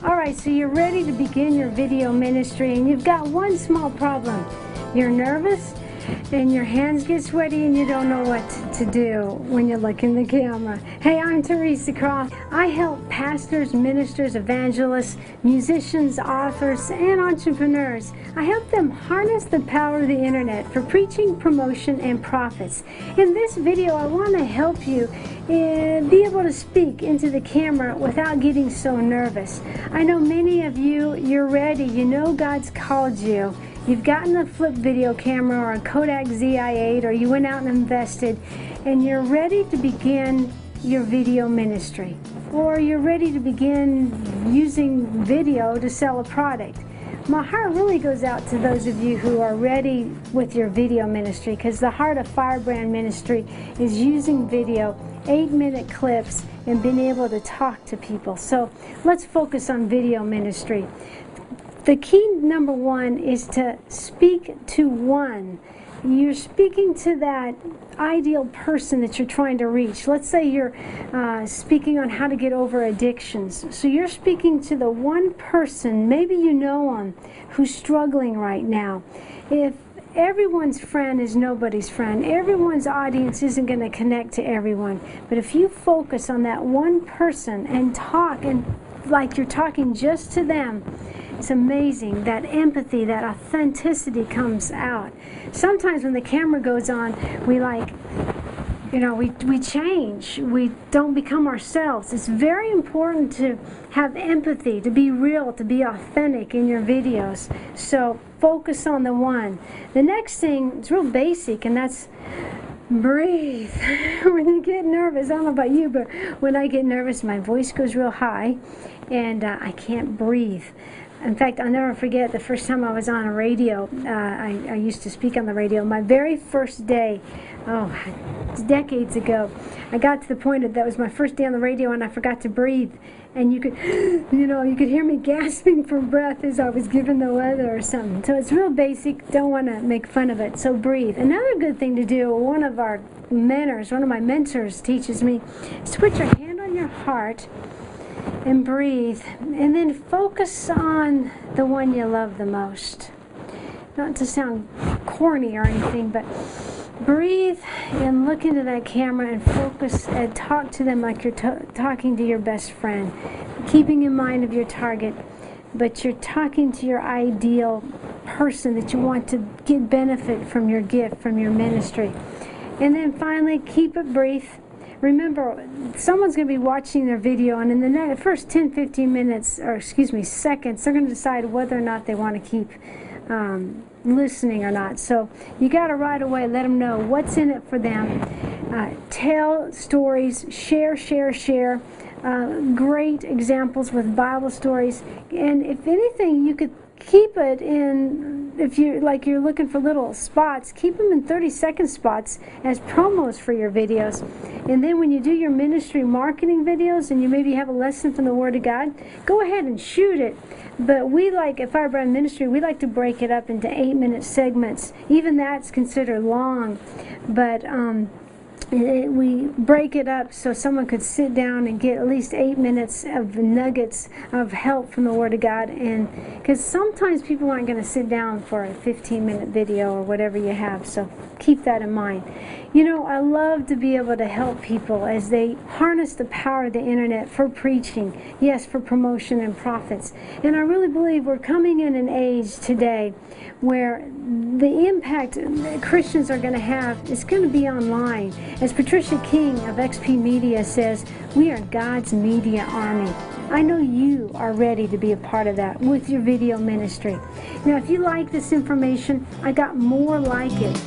All right, so you're ready to begin your video ministry, and you've got one small problem. You're nervous, and your hands get sweaty, and you don't know what to do when you look in the camera. Hey, I'm Teresa Croft. I help pastors, ministers, evangelists, musicians, authors, and entrepreneurs. I help them harness the power of the internet for preaching, promotion, and profits. In this video, I want to help you be able to speak into the camera without getting so nervous. I know many of you, you're ready. You know God's called you. You've gotten a flip video camera or a Kodak ZI-8, or you went out and invested, and you're ready to begin your video ministry. Or you're ready to begin using video to sell a product. My heart really goes out to those of you who are ready with your video ministry, because the heart of Firebrand Ministry is using video, 8-minute clips, and being able to talk to people. So let's focus on video ministry. The key number one is to speak to one. You're speaking to that ideal person that you're trying to reach. Let's say you're speaking on how to get over addictions. So you're speaking to the one person, maybe you know them, who's struggling right now. If everyone's friend is nobody's friend, everyone's audience isn't going to connect to everyone. But if you focus on that one person and talk and like you're talking just to them, it's amazing. That empathy, that authenticity comes out. Sometimes when the camera goes on, we change. We don't become ourselves. It's very important to have empathy, to be real, to be authentic in your videos. So focus on the one. The next thing is real basic, and that's breathe. When you get nervous, I don't know about you, but when I get nervous, my voice goes real high, and I can't breathe. In fact, I'll never forget the first time I was on a radio. I used to speak on the radio. My very first day, decades ago, I got to the point that was my first day on the radio, and I forgot to breathe. And you could hear me gasping for breath as I was giving the weather or something. So it's real basic. Don't want to make fun of it. So breathe. Another good thing to do, one of my mentors teaches me, is to put your hand on your heart and breathe, and then focus on the one you love the most. Not to sound corny or anything, but breathe and look into that camera and focus and talk to them like you're talking to your best friend, keeping in mind of your target, but you're talking to your ideal person that you want to get benefit from your gift, from your ministry. And then finally, keep it brief. Remember, someone's going to be watching their video, and in the first 10-15 minutes, or seconds, they're going to decide whether or not they want to keep listening or not. So you got to right away let them know what's in it for them. Tell stories, share. Great examples with Bible stories, and if anything, you could keep it in, if you're looking for little spots, keep them in 30-second spots as promos for your videos. And then when you do your ministry marketing videos and you maybe have a lesson from the Word of God, go ahead and shoot it. But we at Firebrand Ministry, we like to break it up into 8-minute segments. Even that's considered long. But we break it up so someone could sit down and get at least 8 minutes of nuggets of help from the Word of God. And because sometimes people aren't going to sit down for a 15-minute video or whatever you have, so keep that in mind. You know, I love to be able to help people as they harness the power of the internet for preaching, yes, for promotion and profits. And I really believe we're coming in an age today where the impact that Christians are going to have is going to be online. As Patricia King of XP Media says, we are God's media army. I know you are ready to be a part of that with your video ministry. Now, if you like this information, I got more like it.